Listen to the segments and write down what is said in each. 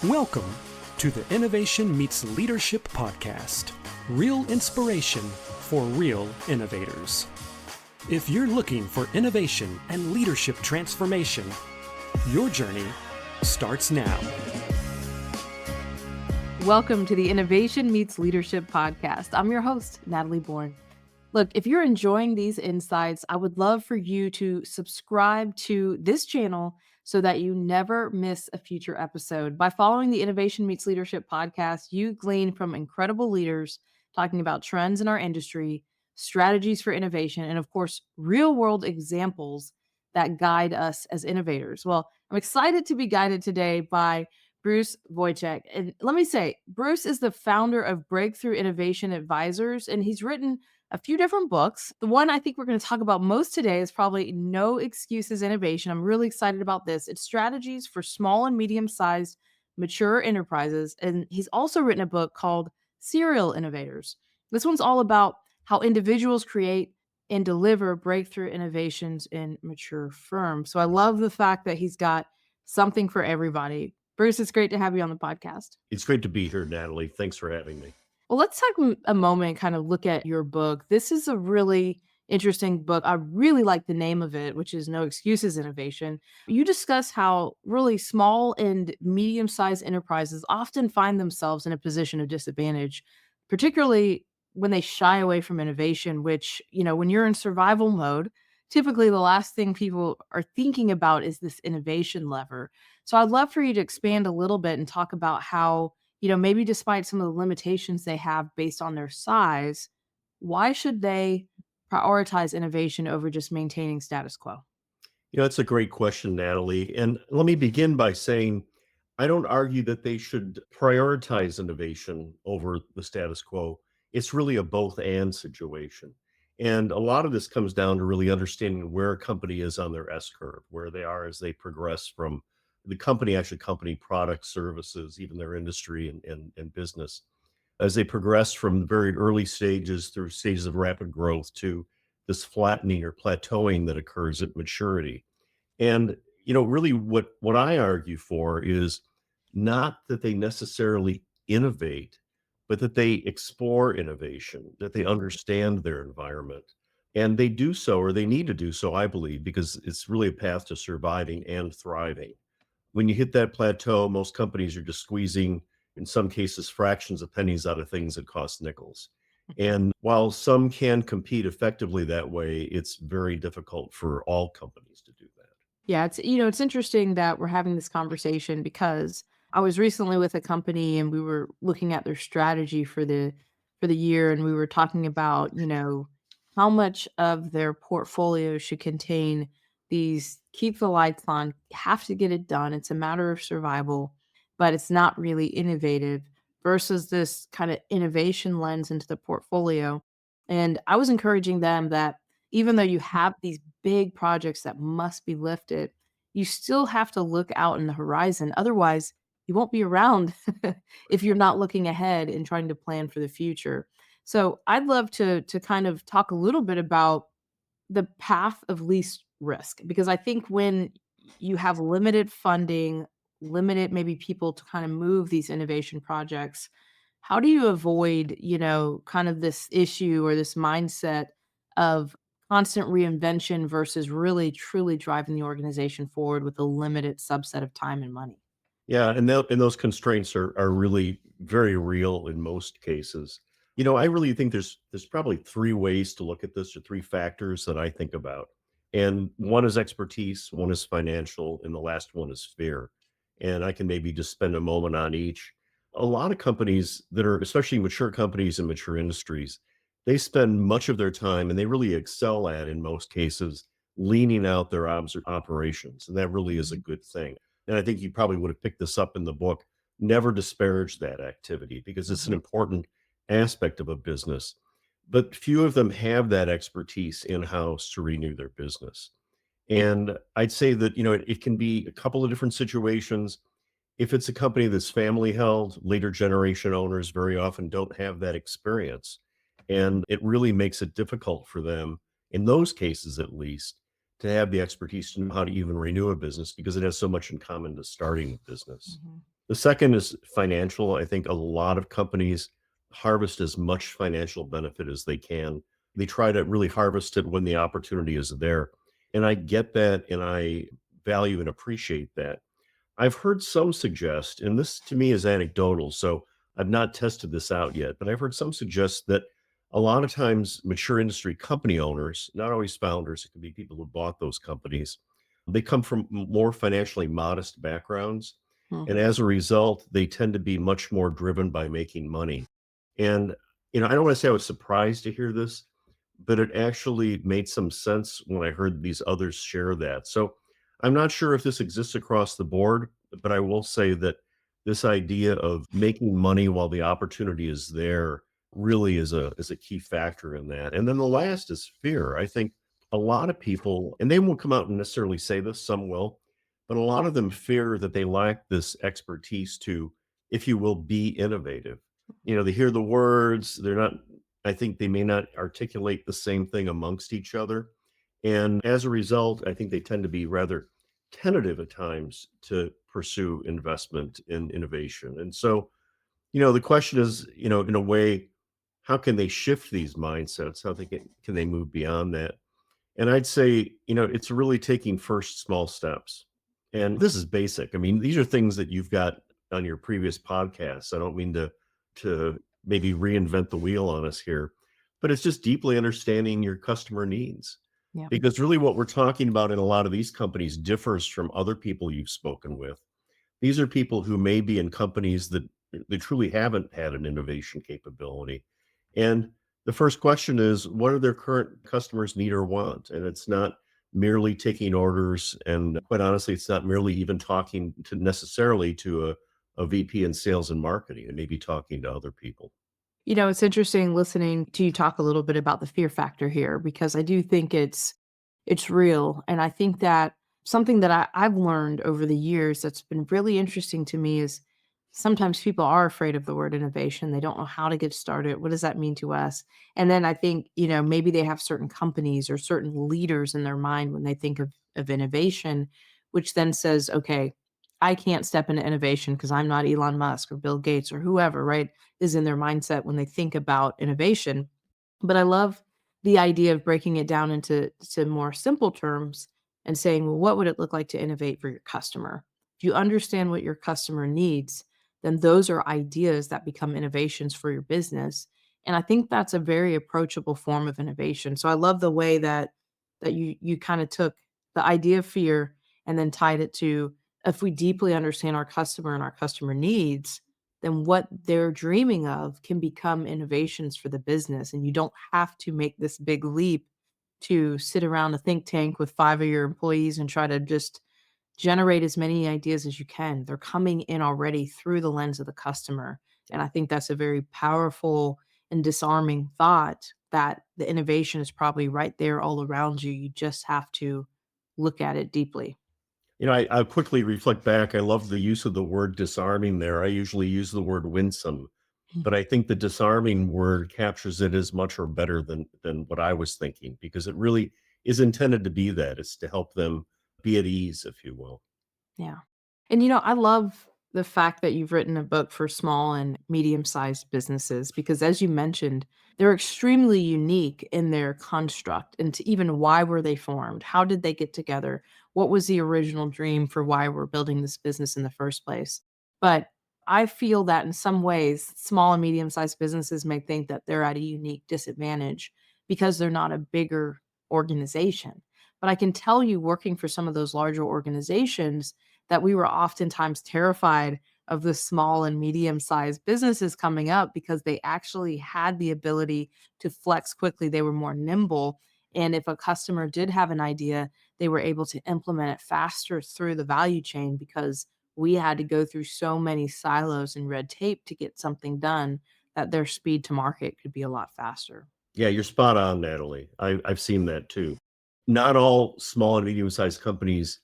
Welcome to the Innovation Meets Leadership podcast. Real inspiration for real innovators. If you're looking for innovation and leadership transformation, your journey starts now. Welcome to the Innovation Meets Leadership podcast. I'm your host, Natalie Bourne. Look, if you're enjoying these insights, I would love for you to subscribe to this channel so that you never miss a future episode. By following the Innovation Meets Leadership podcast, you glean from incredible leaders talking about trends in our industry, strategies for innovation, and of course, real world examples that guide us as innovators. Well, I'm excited to be guided today by Bruce Vojak. And let me say, Bruce is the founder of Breakthrough Innovation Advisors, and he's written a few different books. The one I think we're going to talk about most today is probably No Excuses Innovation. I'm really excited about this. It's strategies for small and medium-sized mature enterprises. And he's also written a book called Serial Innovators. This one's all about how individuals create and deliver breakthrough innovations in mature firms. So I love the fact that he's got something for everybody. Bruce, it's great to have you on the podcast. It's great to be here, Natalie. Thanks for having me. Well, let's take a moment and kind of look at your book. This is a really interesting book. I really like the name of it, which is No Excuses Innovation. You discuss how really small and medium-sized enterprises often find themselves in a position of disadvantage, particularly when they shy away from innovation, which, when you're in survival mode, typically the last thing people are thinking about is this innovation lever. So I'd love for you to expand a little bit and talk about how, maybe despite some of the limitations they have based on their size, why should they prioritize innovation over just maintaining status quo? That's a great question, Natalie. And let me begin by saying I don't argue that they should prioritize innovation over the status quo. It's really a both and situation. And a lot of this comes down to really understanding where a company is on their S curve, where they are as they progress from the company products, services, even their industry and business, as they progress from the very early stages through stages of rapid growth to this flattening or plateauing that occurs at maturity. And, really what I argue for is not that they necessarily innovate, but that they explore innovation, that they understand their environment. And they do so, or they need to do so, I believe, because it's really a path to surviving and thriving. When you hit that plateau, most companies are just squeezing, in some cases, fractions of pennies out of things that cost nickels. And while some can compete effectively that way, it's very difficult for all companies to do that. Yeah, it's interesting that we're having this conversation because I was recently with a company and we were looking at their strategy for the year, and we were talking about, how much of their portfolio should contain these keep the lights on, have to get it done. It's a matter of survival, but it's not really innovative versus this kind of innovation lens into the portfolio. And I was encouraging them that even though you have these big projects that must be lifted, you still have to look out in the horizon. Otherwise, you won't be around if you're not looking ahead and trying to plan for the future. So I'd love to kind of talk a little bit about the path of least risk, because I think when you have limited funding, limited maybe people to kind of move these innovation projects, how do you avoid, kind of this issue or this mindset of constant reinvention versus really truly driving the organization forward with a limited subset of time and money? Yeah, and those constraints are really very real in most cases. I really think there's probably three ways to look at this, or three factors that I think about. And one is expertise, one is financial, and the last one is fear. And I can maybe just spend a moment on each. A lot of companies that are, especially mature companies and mature industries, they spend much of their time, and they really excel at, in most cases, leaning out their operations. And that really is a good thing. And I think you probably would have picked this up in the book. Never disparage that activity because it's an important aspect of a business. But few of them have that expertise in-house to renew their business. And I'd say that, it can be a couple of different situations. If it's a company that's family held, later generation owners very often don't have that experience. And it really makes it difficult for them, in those cases at least, to have the expertise to know how to even renew a business because it has so much in common to starting a business. Mhm. The second is financial. I think a lot of companies harvest as much financial benefit as they can. They try to really harvest it when the opportunity is there. And I get that and I value and appreciate that. I've heard some suggest, and this to me is anecdotal, so I've not tested this out yet, but I've heard some suggest that a lot of times mature industry company owners, not always founders, it could be people who bought those companies, they come from more financially modest backgrounds. And Mhm. as a result, they tend to be much more driven by making money. And, I don't want to say I was surprised to hear this, but it actually made some sense when I heard these others share that. So I'm not sure if this exists across the board, but I will say that this idea of making money while the opportunity is there really is a key factor in that. And then the last is fear. I think a lot of people, and they won't come out and necessarily say this, some will, but a lot of them fear that they lack this expertise to, if you will, be innovative. They hear the words, they're not, I think they may not articulate the same thing amongst each other. And as a result, I think they tend to be rather tentative at times to pursue investment in innovation. And so, the question is, in a way, how can they shift these mindsets? How can they move beyond that? And I'd say, it's really taking first small steps. And this is basic. I mean, these are things that you've got on your previous podcasts. I don't mean to maybe reinvent the wheel on us here, but it's just deeply understanding your customer needs. Yeah. Because really what we're talking about in a lot of these companies differs from other people you've spoken with. These are people who may be in companies that they truly haven't had an innovation capability. And the first question is, what do their current customers need or want? And it's not merely taking orders. And quite honestly, it's not merely even talking to necessarily to a VP in sales and marketing. It may be talking to other people. It's interesting listening to you talk a little bit about the fear factor here because I do think it's real. And I think that something that I've learned over the years that's been really interesting to me is sometimes people are afraid of the word innovation. They don't know how to get started. What does that mean to us? And then I think, maybe they have certain companies or certain leaders in their mind when they think of innovation, which then says, okay, I can't step into innovation because I'm not Elon Musk or Bill Gates or whoever, right? Is in their mindset when they think about innovation. But I love the idea of breaking it down into more simple terms and saying, well, what would it look like to innovate for your customer? If you understand what your customer needs, then those are ideas that become innovations for your business. And I think that's a very approachable form of innovation. So I love the way that you kind of took the idea of fear and then tied it to if we deeply understand our customer and our customer needs, then what they're dreaming of can become innovations for the business. And you don't have to make this big leap to sit around a think tank with 5 of your employees and try to just generate as many ideas as you can. They're coming in already through the lens of the customer. And I think that's a very powerful and disarming thought that the innovation is probably right there all around you. You just have to look at it deeply. I quickly reflect back. I love the use of the word disarming there. I usually use the word winsome, but I think the disarming word captures it as much or better than what I was thinking because it really is intended to be that. It's to help them be at ease, if you will. Yeah. And I love the fact that you've written a book for small and medium-sized businesses because as you mentioned, they're extremely unique in their construct and to even why were they formed? How did they get together? What was the original dream for why we're building this business in the first place? But I feel that in some ways, small and medium-sized businesses may think that they're at a unique disadvantage because they're not a bigger organization. But I can tell you working for some of those larger organizations that we were oftentimes terrified of the small and medium-sized businesses coming up because they actually had the ability to flex quickly. They were more nimble. And if a customer did have an idea, they were able to implement it faster through the value chain because we had to go through so many silos and red tape to get something done that their speed to market could be a lot faster. Yeah, you're spot on, Natalie. I've seen that too. Not all small and medium-sized companies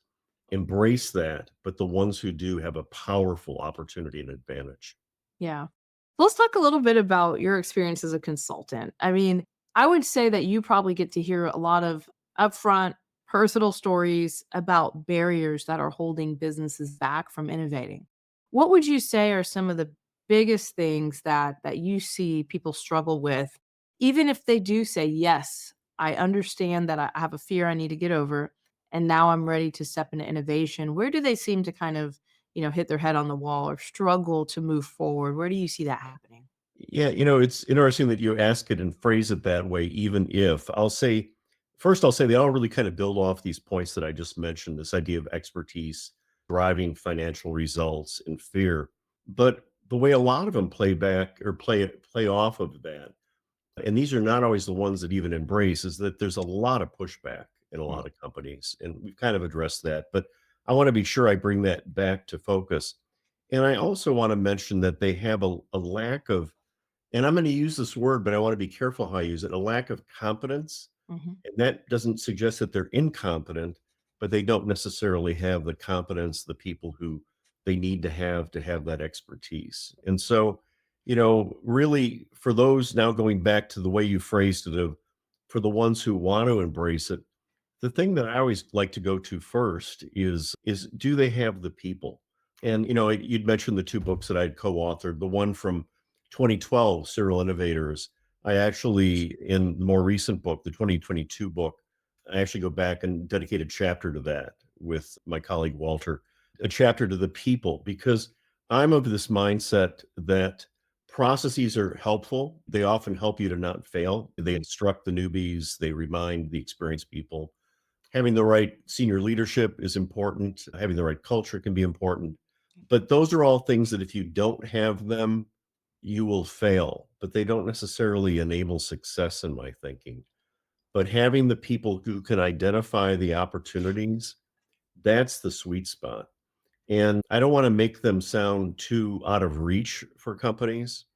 embrace that, but the ones who do have a powerful opportunity and advantage. Yeah. Let's talk a little bit about your experience as a consultant. I mean, I would say that you probably get to hear a lot of upfront, personal stories about barriers that are holding businesses back from innovating. What would you say are some of the biggest things that you see people struggle with, even if they do say, "Yes, I understand that I have a fear I need to get over, and now I'm ready to step into innovation." Where do they seem to kind of, hit their head on the wall or struggle to move forward? Where do you see that happening? Yeah, it's interesting that you ask it and phrase it that way, even if I'll say they all really kind of build off these points that I just mentioned, this idea of expertise, driving financial results and fear. But the way a lot of them play back or play off of that, and these are not always the ones that even embrace, is that there's a lot of pushback in a Mm, lot of companies. And we've kind of addressed that, but I want to be sure I bring that back to focus. And I also want to mention that they have a lack of, and I'm gonna use this word, but I wanna be careful how I use it, a lack of competence, mhm, and that doesn't suggest that they're incompetent, but they don't necessarily have the competence, the people who they need to have that expertise. And so, really for those, now going back to the way you phrased it, of for the ones who want to embrace it, the thing that I always like to go to first is do they have the people? And, you'd mentioned the 2 books that I'd co-authored. The one from 2012, Serial Innovators. I actually, in the more recent book, the 2022 book, I actually go back and dedicate a chapter to that with my colleague Walter, a chapter to the people, because I'm of this mindset that processes are helpful. They often help you to not fail. They mhm, instruct the newbies, they remind the experienced people. Having the right senior leadership is important. Having the right culture can be important. But those are all things that if you don't have them, you will fail, but they don't necessarily enable success in my thinking. But having the people who can identify the opportunities, that's the sweet spot. And I don't want to make them sound too out of reach for companies,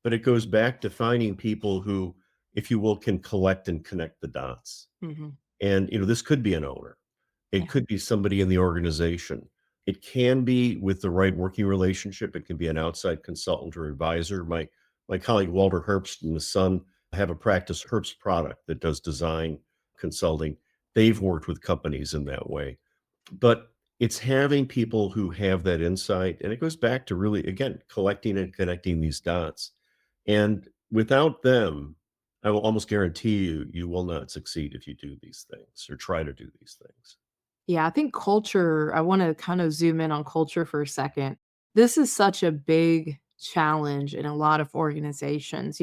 but it goes back to finding people who, if you will, can collect and connect the dots. mhm. And, this could be an owner. It Yeah. could be somebody in the organization. It can be with the right working relationship. It can be an outside consultant or advisor. My colleague Walter Herbst and his son have a practice, Herbst Product, that does design consulting. They've worked with companies in that way. But it's having people who have that insight, and it goes back to really, again, collecting and connecting these dots. And without them, I will almost guarantee you, you will not succeed if you do these things or try to do these things. Yeah, I think culture, I wanna kind of zoom in on culture for a second. This is such a big challenge in a lot of organizations,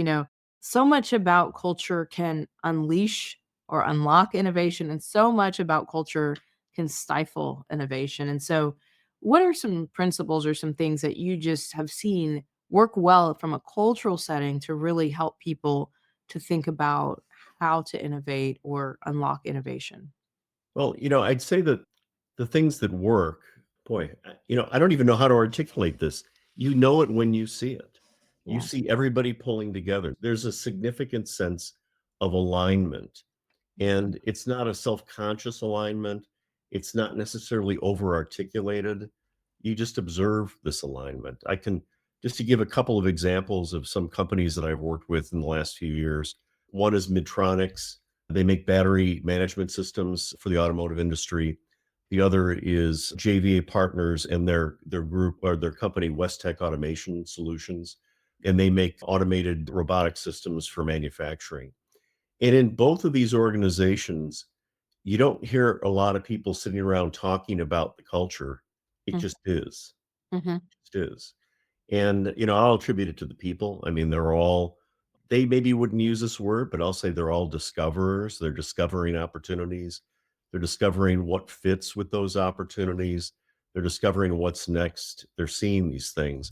so much about culture can unleash or unlock innovation, and so much about culture can stifle innovation, and so what are some principles or some things that you just have seen work well from a cultural setting to really help people to think about how to innovate or unlock innovation? Well, I'd say that the things that work, boy, I don't even know how to articulate this. You know it when you see it. You Yeah. see everybody pulling together. There's a significant sense of alignment. And it's not a self-conscious alignment. It's not necessarily over-articulated. You just observe this alignment. I can just to give a couple of examples of some companies that I've worked with in the last few years. One is Midtronics. They make battery management systems for the automotive industry. The other is JVA Partners and their group or their company, West Tech Automation Solutions, and they make automated robotic systems for manufacturing. And in both of these organizations, you don't hear a lot of people sitting around talking about the culture. It Mhm, just is. mhm. It just is. And, I'll attribute it to the people. I mean, they maybe wouldn't use this word, but I'll say they're all discoverers. They're discovering opportunities. They're discovering what fits with those opportunities. They're discovering what's next. They're seeing these things.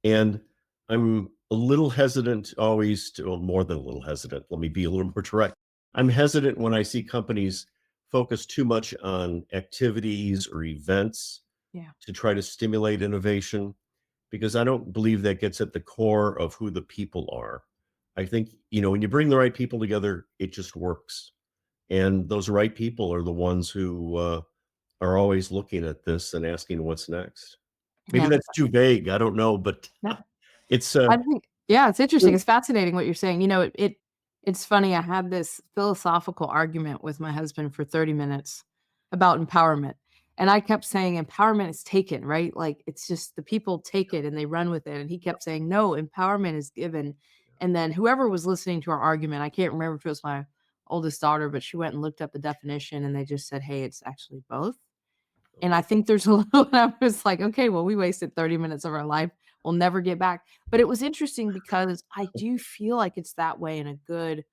And I'm a little hesitant always to, well, more than a little hesitant. Let me be a little more direct. I'm hesitant when I see companies focus too much on activities or events Yeah. to try to stimulate innovation because I don't believe that gets at the core of who the people are. I think, when you bring the right people together, it just works. And those right people are the ones who are always looking at this and asking what's next. Maybe Yeah. that's too vague. I don't know, but No, it's I think yeah, it's interesting. Well, It's fascinating what you're saying. It's funny. I had this philosophical argument with my husband for 30 minutes about empowerment. And I kept saying empowerment is taken, right? Like it's just the people take it and they run with it. And he kept saying, no, empowerment is given. And then whoever was listening to our argument, I can't remember if it was my oldest daughter, but she went and looked up the definition and they just said, hey, it's actually both. And I think there's a little I was like, "Okay, well, we wasted 30 minutes of our life. We'll never get back." But it was interesting because I do feel like it's that way in a good,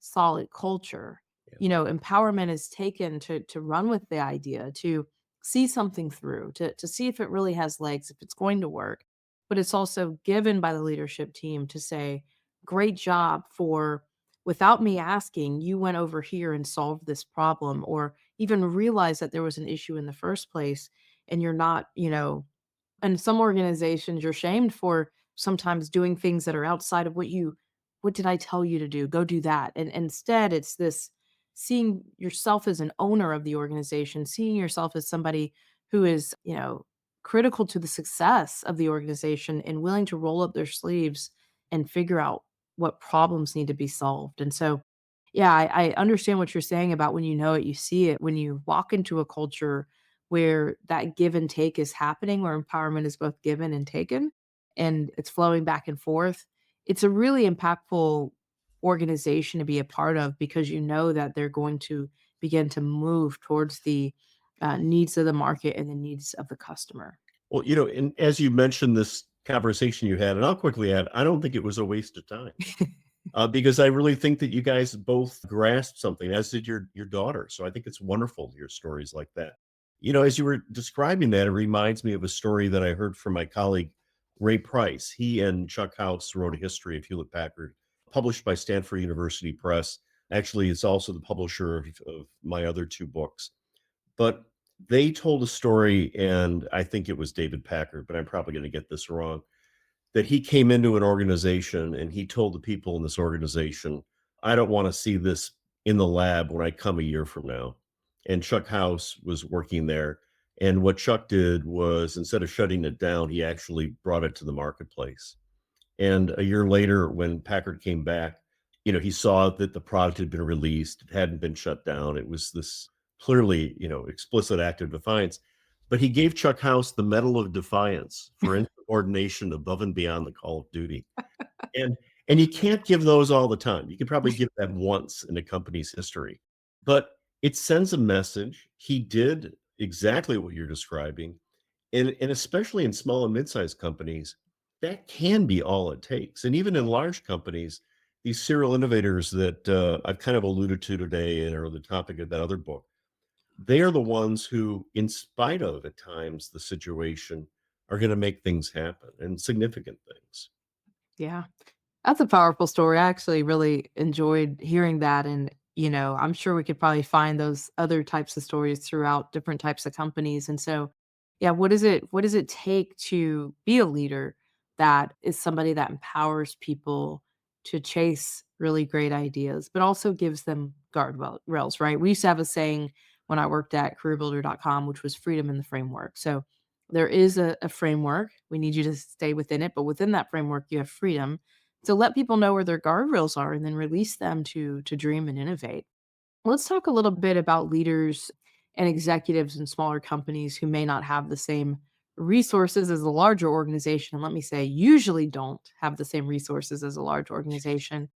solid culture. Yeah. Empowerment is taken to run with the idea, to see something through, to see if it really has legs, if it's going to work. But it's also given by the leadership team to say, "Great job for without me asking, you went over here and solved this problem," or even realize that there was an issue in the first place and you're not, and some organizations you're shamed for sometimes doing things that are outside of what did I tell you to do? Go do that. And instead it's this seeing yourself as an owner of the organization, seeing yourself as somebody who is, critical to the success of the organization and willing to roll up their sleeves and figure out what problems need to be solved. And so yeah, I understand what you're saying about when you know it, you see it. When you walk into a culture where that give and take is happening, where empowerment is both given and taken, and it's flowing back and forth, it's a really impactful organization to be a part of because you know that they're going to begin to move towards the needs of the market and the needs of the customer. Well, and as you mentioned this conversation you had, and I'll quickly add, I don't think it was a waste of time. Because I really think that you guys both grasped something, as did your daughter. So I think it's wonderful to hear stories like that. As you were describing that, it reminds me of a story that I heard from my colleague Ray Price. He and Chuck House wrote a history of Hewlett Packard, published by Stanford University Press. Actually, it's also the publisher of my other two books. But they told a story, and I think it was David Packard, but I'm probably going to get this wrong, that he came into an organization and he told the people in this organization, I don't want to see this in the lab when I come a year from now. And Chuck House was working there. And what Chuck did was, instead of shutting it down, he actually brought it to the marketplace. And a year later, when Packard came back, he saw that the product had been released, it hadn't been shut down. It was this clearly, explicit act of defiance. But he gave Chuck House the Medal of Defiance for insubordination above and beyond the call of duty. And and you can't give those all the time. You can probably give that once in a company's history. But it sends a message. He did exactly what you're describing. And especially in small and mid-sized companies, that can be all it takes. And even in large companies, these serial innovators that I've kind of alluded to today and are the topic of that other book, they are the ones who, in spite of at times the situation, are going to make things happen and significant things. Yeah. That's a powerful story. I actually really enjoyed hearing that. And, I'm sure we could probably find those other types of stories throughout different types of companies. And so, yeah, what does it take to be a leader that is somebody that empowers people to chase really great ideas, but also gives them rails, right? We used to have a saying when I worked at careerbuilder.com, which was freedom in the framework. So there is a framework. We need you to stay within it, but within that framework, you have freedom. So let people know where their guardrails are and then release them to dream and innovate. Let's talk a little bit about leaders and executives in smaller companies who may not have the same resources as a larger organization. And let me say, usually don't have the same resources as a large organization.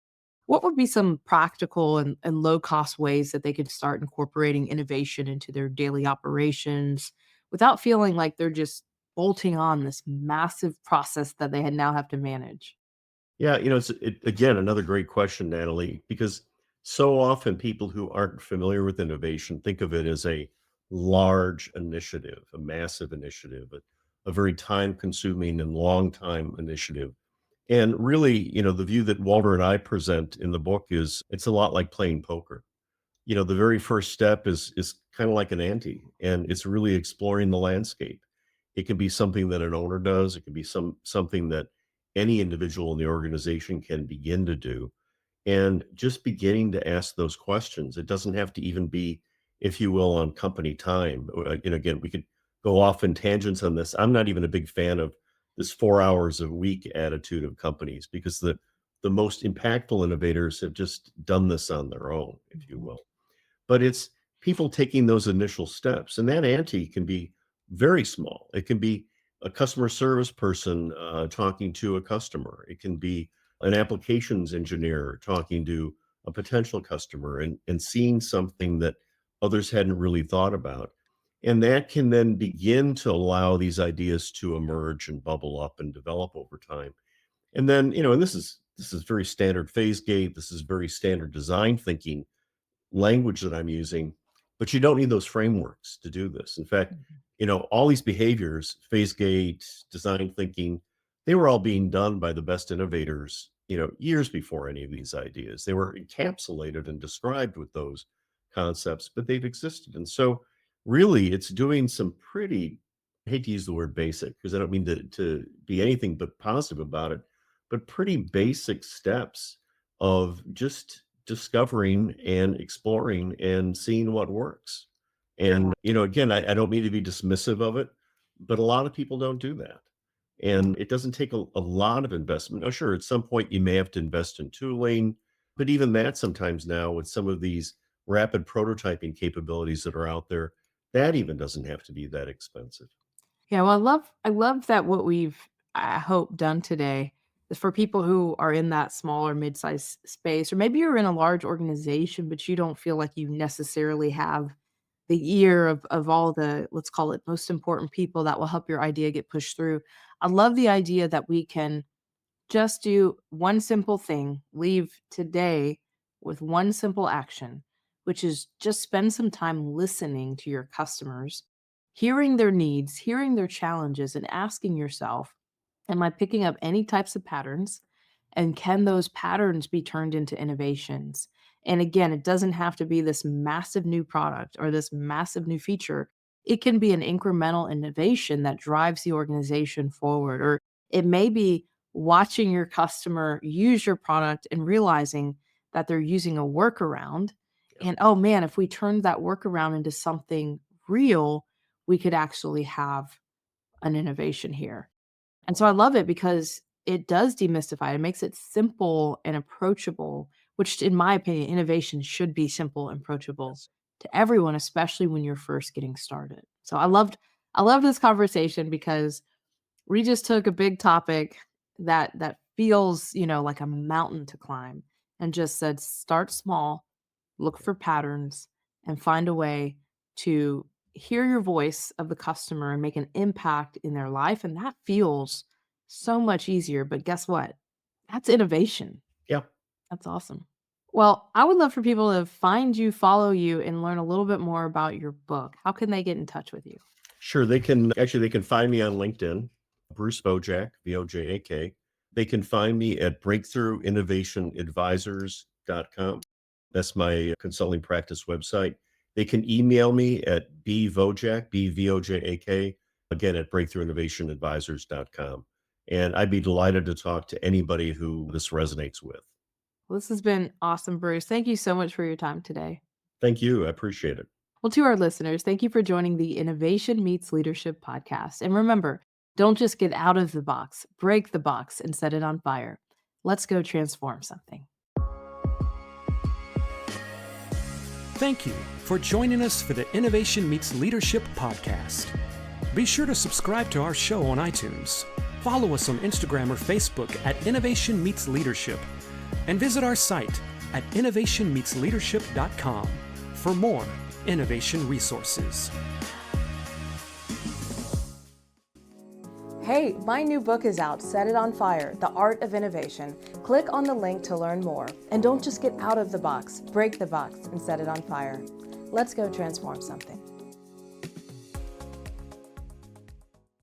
What would be some practical and low cost ways that they could start incorporating innovation into their daily operations without feeling like they're just bolting on this massive process that they had now have to manage? Yeah, again, another great question, Natalie, because so often people who aren't familiar with innovation think of it as a large initiative, a massive initiative, a very time consuming and long time initiative. And really, the view that Walter and I present in the book is it's a lot like playing poker. The very first step is kind of like an ante, and it's really exploring the landscape. It can be something that an owner does. It can be something that any individual in the organization can begin to do. And just beginning to ask those questions. It doesn't have to even be, if you will, on company time. Again, we could go off in tangents on this. I'm not even a big fan of this 4 hours a week attitude of companies because the most impactful innovators have just done this on their own, if you Mhm. will. But it's people taking those initial steps. And that ante can be very small. It can be a customer service person talking to a customer. It can be an applications engineer talking to a potential customer and seeing something that others hadn't really thought about. And that can then begin to allow these ideas to emerge and bubble up and develop over time. And then, and this is very standard phase gate. This is very standard design thinking language that I'm using, but you don't need those frameworks to do this. In fact, Mhm. all these behaviors, phase gate, design thinking, they were all being done by the best innovators, years before any of these ideas. They were encapsulated and described with those concepts, but they've existed. And so really it's doing some pretty, I hate to use the word basic because I don't mean to be anything but positive about it, but pretty basic steps of just discovering and exploring and seeing what works. And, again, I don't mean to be dismissive of it, but a lot of people don't do that. And it doesn't take a lot of investment. Now, sure, at some point you may have to invest in tooling, but even that sometimes now with some of these rapid prototyping capabilities that are out there, that even doesn't have to be that expensive. Yeah, well, I love that what we've, I hope, done today is for people who are in that small or mid-sized space, or maybe you're in a large organization, but you don't feel like you necessarily have the ear of all the, let's call it, most important people that will help your idea get pushed through. I love the idea that we can just do one simple thing, leave today with one simple action, which is just spend some time listening to your customers, hearing their needs, hearing their challenges, and asking yourself, am I picking up any types of patterns? And can those patterns be turned into innovations? And again, it doesn't have to be this massive new product or this massive new feature. It can be an incremental innovation that drives the organization forward, or it may be watching your customer use your product and realizing that they're using a workaround. Yeah. And oh man, if we turned that workaround into something real, we could actually have an innovation here. And so I love it because it does demystify. It makes it simple and approachable, which in my opinion, innovation should be simple and approachable Yes. to everyone, especially when you're first getting started. So I love this conversation because we just took a big topic that feels, like a mountain to climb and just said start small, look for patterns and find a way to hear your voice of the customer and make an impact in their life, and that feels so much easier. But guess what? That's innovation. Yeah. That's awesome. Well, I would love for people to find you, follow you, and learn a little bit more about your book. How can they get in touch with you? Sure, they can find me on LinkedIn, Bruce Vojak, Vojak. They can find me at breakthroughinnovationadvisors.com. That's my consulting practice website. They can email me at bvojak, bvojak, again at breakthroughinnovationadvisors.com. And I'd be delighted to talk to anybody who this resonates with. Well, this has been awesome, Bruce. Thank you so much for your time today. Thank you. I appreciate it. Well, to our listeners, thank you for joining the Innovation Meets Leadership podcast. And remember, don't just get out of the box, break the box and set it on fire. Let's go transform something. Thank you for joining us for the Innovation Meets Leadership podcast. Be sure to subscribe to our show on iTunes. Follow us on Instagram or Facebook at Innovation Meets Leadership, and visit our site at innovationmeetsleadership.com for more innovation resources. Hey, my new book is out, Set It on Fire, The Art of Innovation. Click on the link to learn more. And don't just get out of the box, break the box and set it on fire. Let's go transform something.